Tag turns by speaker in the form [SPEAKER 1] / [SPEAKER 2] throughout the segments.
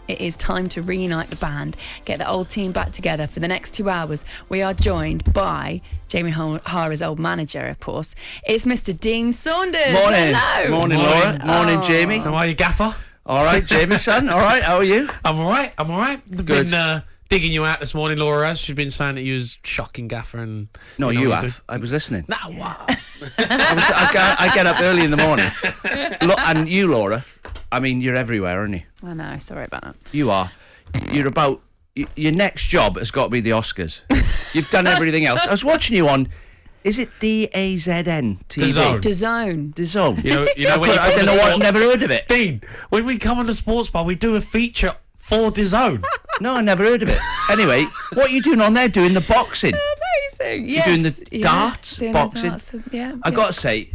[SPEAKER 1] it is time to reunite the band, get the old team back together. For the next 2 hours, we are joined by Jamie Hara's old manager, of course. It's Mr. Dean Saunders.
[SPEAKER 2] Morning.
[SPEAKER 1] Hello.
[SPEAKER 2] Morning, Laura. Morning, Jamie.
[SPEAKER 3] How are you, Gaffer?
[SPEAKER 2] All right, Jamie, son. All right, how are you?
[SPEAKER 3] I'm all right. I've
[SPEAKER 2] Good.
[SPEAKER 3] been digging you out this morning, Laura has. She's been saying that you was shocking, Gaffer. And
[SPEAKER 2] No,
[SPEAKER 3] didn't know
[SPEAKER 2] you
[SPEAKER 3] what
[SPEAKER 2] have. I was listening.
[SPEAKER 3] Nah, what?
[SPEAKER 2] I get up early in the morning. Look, and you, Laura, I mean, you're everywhere, aren't you?
[SPEAKER 1] I know, sorry about that.
[SPEAKER 2] You are. You're about... Your next job has got to be the Oscars. You've done everything else. I was watching you on... Is it DAZN TV?
[SPEAKER 1] DAZN.
[SPEAKER 2] DAZN.
[SPEAKER 3] You know when you
[SPEAKER 2] I don't know what. I've never heard of it.
[SPEAKER 3] Dean, when we come on the sports bar, we do a feature for DAZN.
[SPEAKER 2] No, I never heard of it. Anyway, what are you doing on there? Doing the boxing?
[SPEAKER 1] Amazing.
[SPEAKER 2] You're doing the darts,
[SPEAKER 1] doing
[SPEAKER 2] boxing.
[SPEAKER 1] The darts. Yeah.
[SPEAKER 2] I got to say,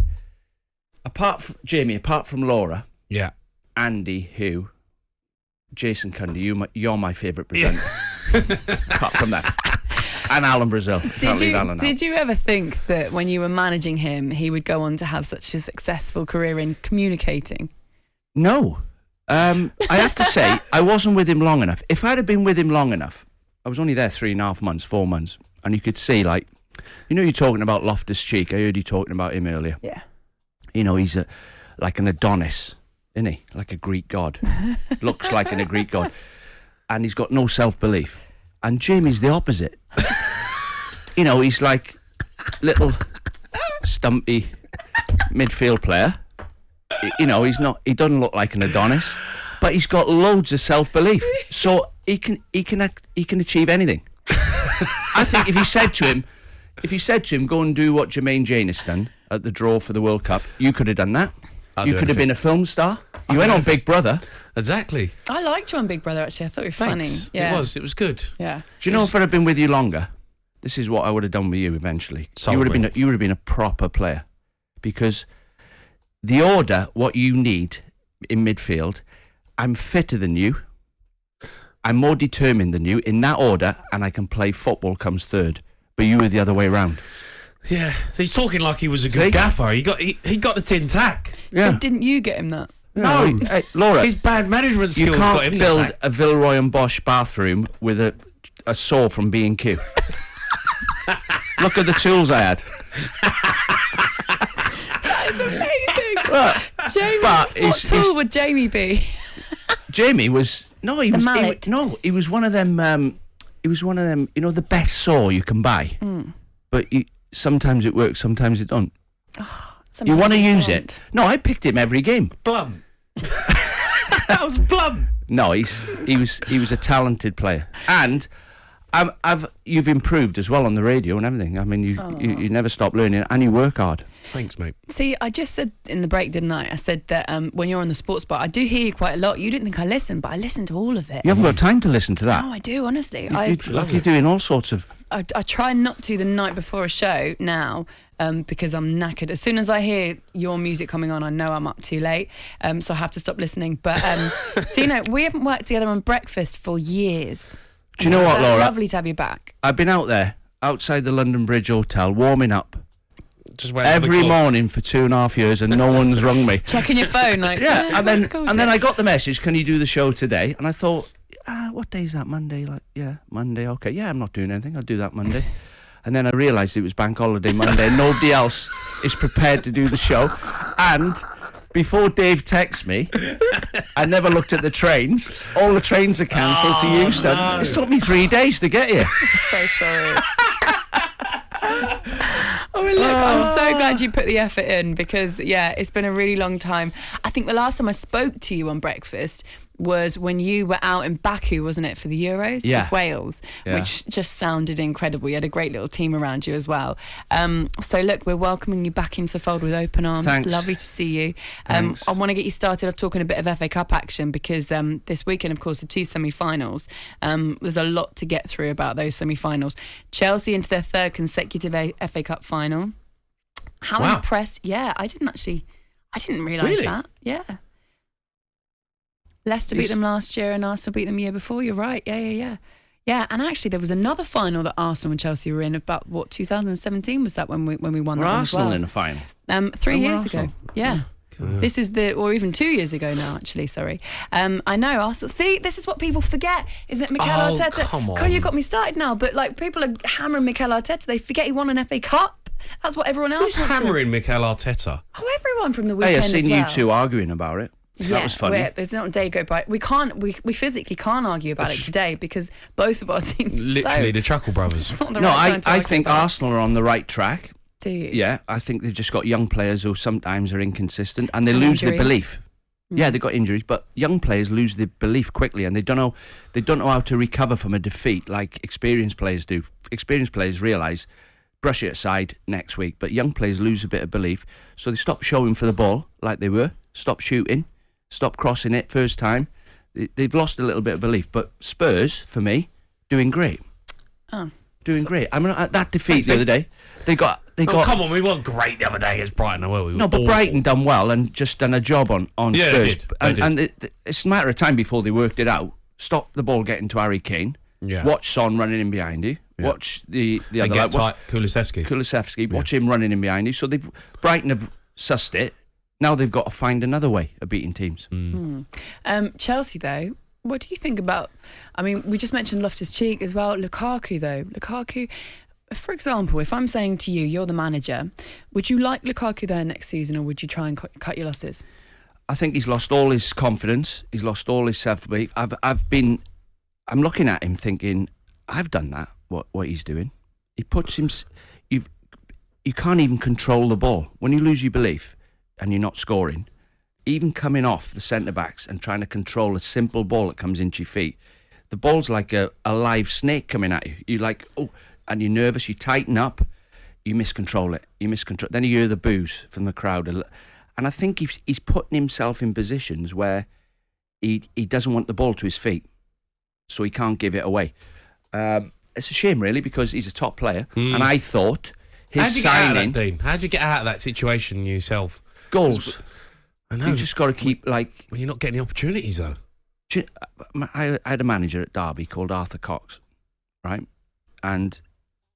[SPEAKER 2] Jamie, apart from Laura,
[SPEAKER 3] Yeah.
[SPEAKER 2] Andy, who, Jason Cundy, you're my favourite presenter. Apart from that. And Alan Brazil.
[SPEAKER 1] Did you ever think that when you were managing him, he would go on to have such a successful career in communicating?
[SPEAKER 2] No. I have to say, I wasn't with him long enough. If I'd have been with him long enough, I was only there 3.5 months, 4 months, and you could see, like, you're talking about Loftus-Cheek. I heard you talking about him earlier.
[SPEAKER 1] Yeah.
[SPEAKER 2] He's like an Adonis, isn't he? Like a Greek god. Looks like a Greek god. And he's got no self-belief. And Jamie's the opposite. He's like little stumpy midfield player. He doesn't look like an Adonis, but he's got loads of self-belief. So he can achieve anything. I think if you said to him, go and do what Jermaine Jane has done at the draw for the World Cup, you could have done that. You could have been a film star. You went on Big Brother.
[SPEAKER 3] Exactly.
[SPEAKER 1] I liked you on Big Brother, actually. I thought you were funny.
[SPEAKER 3] Thanks.
[SPEAKER 1] Yeah.
[SPEAKER 3] It was good.
[SPEAKER 1] Yeah.
[SPEAKER 2] Do you know if I'd have been with you longer, this is what I would have done with you eventually. You would have been a proper player, because the order, what you need in midfield, I'm fitter than you, I'm more determined than you in that order, and I can play football comes third. But you were the other way round.
[SPEAKER 3] Yeah, he's talking like he was a good gaffer. He got the tin tack.
[SPEAKER 2] Yeah.
[SPEAKER 1] But didn't you get him that?
[SPEAKER 3] No,
[SPEAKER 2] hey, Laura,
[SPEAKER 3] his bad management skills
[SPEAKER 2] you
[SPEAKER 3] got him
[SPEAKER 2] can't build
[SPEAKER 3] the sack.
[SPEAKER 2] a Villeroy and Bosch bathroom with a saw from B&Q. Look at the tools I had.
[SPEAKER 1] That is amazing.
[SPEAKER 2] But,
[SPEAKER 1] Jamie, what tool would Jamie be?
[SPEAKER 2] Jamie was
[SPEAKER 1] mallet.
[SPEAKER 2] he was one of them. He was one of them. The best saw you can buy, but sometimes it works, sometimes it don't. You want to use it? No, I picked him every game.
[SPEAKER 3] Blum. That was Blum.
[SPEAKER 2] No, he was a talented player, and you've improved as well on the radio and everything. I mean, you never stop learning, and you work hard.
[SPEAKER 3] Thanks, mate.
[SPEAKER 1] See, I just said in the break, didn't I? I said that when you're on the sports bar, I do hear you quite a lot. You didn't think I listened, but I listen to all of it.
[SPEAKER 2] You haven't got time to listen to that.
[SPEAKER 1] No, I do, honestly.
[SPEAKER 2] You're doing all sorts of...
[SPEAKER 1] I try not to the night before a show now because I'm knackered. As soon as I hear your music coming on, I know I'm up too late, so I have to stop listening. But, so, we haven't worked together on breakfast for years.
[SPEAKER 2] Do you know what, Laura?
[SPEAKER 1] Lovely to have you back.
[SPEAKER 2] I've been out there, outside the London Bridge Hotel, warming up.
[SPEAKER 3] Just
[SPEAKER 2] every morning for 2.5 years, and no one's rung me.
[SPEAKER 1] Checking your phone, like...
[SPEAKER 2] Yeah, and then I got the message, can you do the show today? And I thought, what day is that, Monday? Like, yeah, Monday, okay. Yeah, I'm not doing anything, I'll do that Monday. And then I realised it was Bank Holiday Monday, and nobody else is prepared to do the show. And before Dave texts me, I never looked at the trains. All the trains are cancelled to Euston. No. It's took me 3 days to get here.
[SPEAKER 1] So sorry. Oh, look, I'm so glad you put the effort in because, it's been a really long time. I think the last time I spoke to you on breakfast was when you were out in Baku, wasn't it, for the Euros with Wales, which just sounded incredible. You had a great little team around you as well. So, look, we're welcoming you back into the fold with open arms.
[SPEAKER 2] Thanks.
[SPEAKER 1] It's lovely to see you. I want to get you started off talking a bit of FA Cup action because this weekend, of course, the 2 semi-finals. There's a lot to get through about those semi-finals. Chelsea into their 3rd consecutive FA Cup final. How impressed? Yeah, I didn't realise that. Yeah. Leicester beat them last year and Arsenal beat them the year before. You're right. Yeah. Yeah, and actually there was another final that Arsenal and Chelsea were in about 2017 was that when we won that one as well?
[SPEAKER 2] Arsenal in a final?
[SPEAKER 1] 3 years ago. Yeah. This is or even 2 years ago now, actually, sorry. I know, Arsenal. See, this is what people forget, isn't it, Mikel Arteta?
[SPEAKER 3] Come on.
[SPEAKER 1] God, you got me started now, but like people are hammering Mikel Arteta. They forget he won an FA Cup. That's what everyone else
[SPEAKER 3] Who's
[SPEAKER 1] wants
[SPEAKER 3] hammering Mikel Arteta?
[SPEAKER 1] Oh, everyone from the
[SPEAKER 2] Hey,
[SPEAKER 1] weekend
[SPEAKER 2] I've seen
[SPEAKER 1] as well.
[SPEAKER 2] you two arguing about it. That was funny.
[SPEAKER 1] There's not a day go by. We physically can't argue about it today because both of our teams
[SPEAKER 3] Literally the Chuckle Brothers.
[SPEAKER 2] I think Arsenal are on the right track.
[SPEAKER 1] Do you?
[SPEAKER 2] Yeah, I think they've just got young players who sometimes are inconsistent and they lose their belief. Yeah, they've got injuries, but young players lose their belief quickly and they don't know how to recover from a defeat like experienced players do. Experienced players realise, brush it aside next week, but young players lose a bit of belief, so they stop showing for the ball like they were, stop shooting, stop crossing it first time. They've lost a little bit of belief, but Spurs, for me, doing great. Doing great. I mean, that defeat the other day, they got.
[SPEAKER 3] Come on, we weren't great the other day against Brighton, were we?
[SPEAKER 2] No, but awful. Brighton done well and just done a job on Spurs.
[SPEAKER 3] They did.
[SPEAKER 2] And it's a matter of time before they worked it out. Stop the ball getting to Harry Kane.
[SPEAKER 3] Yeah.
[SPEAKER 2] Watch Son running in behind you. Yeah. Watch the other
[SPEAKER 3] lad. Kulusevski.
[SPEAKER 2] Watch him running in behind you. So Brighton have sussed it. Now they've got to find another way of beating teams.
[SPEAKER 1] Chelsea, though, what do you think about... I mean, we just mentioned Loftus-Cheek as well. Lukaku, though. Lukaku, for example, if I'm saying to you, you're the manager, would you like Lukaku there next season or would you try and cut your losses?
[SPEAKER 2] I think he's lost all his confidence. He's lost all his self-belief. I'm looking at him thinking, I've done that, what he's doing. He puts him... You can't even control the ball. When you lose your belief and you're not scoring, even coming off the centre-backs and trying to control a simple ball that comes into your feet, the ball's like a live snake coming at you. You're like, oh, and you're nervous, you tighten up, you miscontrol it. Then you hear the boos from the crowd. And I think he's putting himself in positions where he doesn't want the ball to his feet, so he can't give it away. It's a shame, really, because he's a top player. And I thought his signing...
[SPEAKER 3] How'd you get out of that situation yourself?
[SPEAKER 2] Goals.
[SPEAKER 3] I know.
[SPEAKER 2] You just got to keep,
[SPEAKER 3] Well, you're not getting the opportunities, though.
[SPEAKER 2] I had a manager at Derby called Arthur Cox, right? And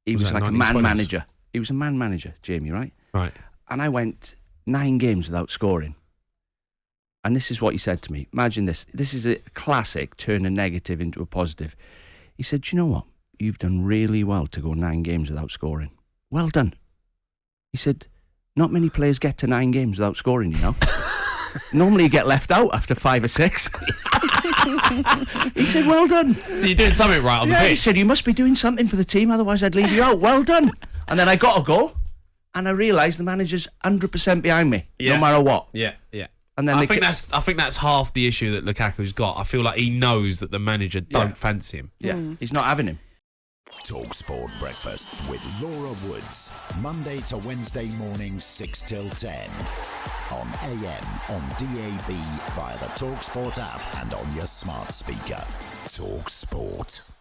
[SPEAKER 2] he was like a man manager. He was a man manager, Jamie, right?
[SPEAKER 3] Right.
[SPEAKER 2] And I went 9 games without scoring. And this is what he said to me. Imagine this. This is a classic turn a negative into a positive. He said, do you know what? You've done really well to go 9 games without scoring. Well done. He said, not many players get to 9 games without scoring, you know. Normally you get left out after 5 or 6. He said, well done.
[SPEAKER 3] So you're doing something right on the pitch.
[SPEAKER 2] He said, you must be doing something for the team, otherwise I'd leave you out. Well done. And then I got a goal, and I realised the manager's 100% behind me, no matter what.
[SPEAKER 3] Yeah.
[SPEAKER 2] And then
[SPEAKER 3] I think that's half the issue that Lukaku's got. I feel like he knows that the manager don't fancy him.
[SPEAKER 2] Yeah, he's not having him.
[SPEAKER 4] talkSPORT Breakfast with Laura Woods. Monday to Wednesday mornings 6 till 10. On AM, on DAB, via the talkSPORT app and on your smart speaker. talkSPORT.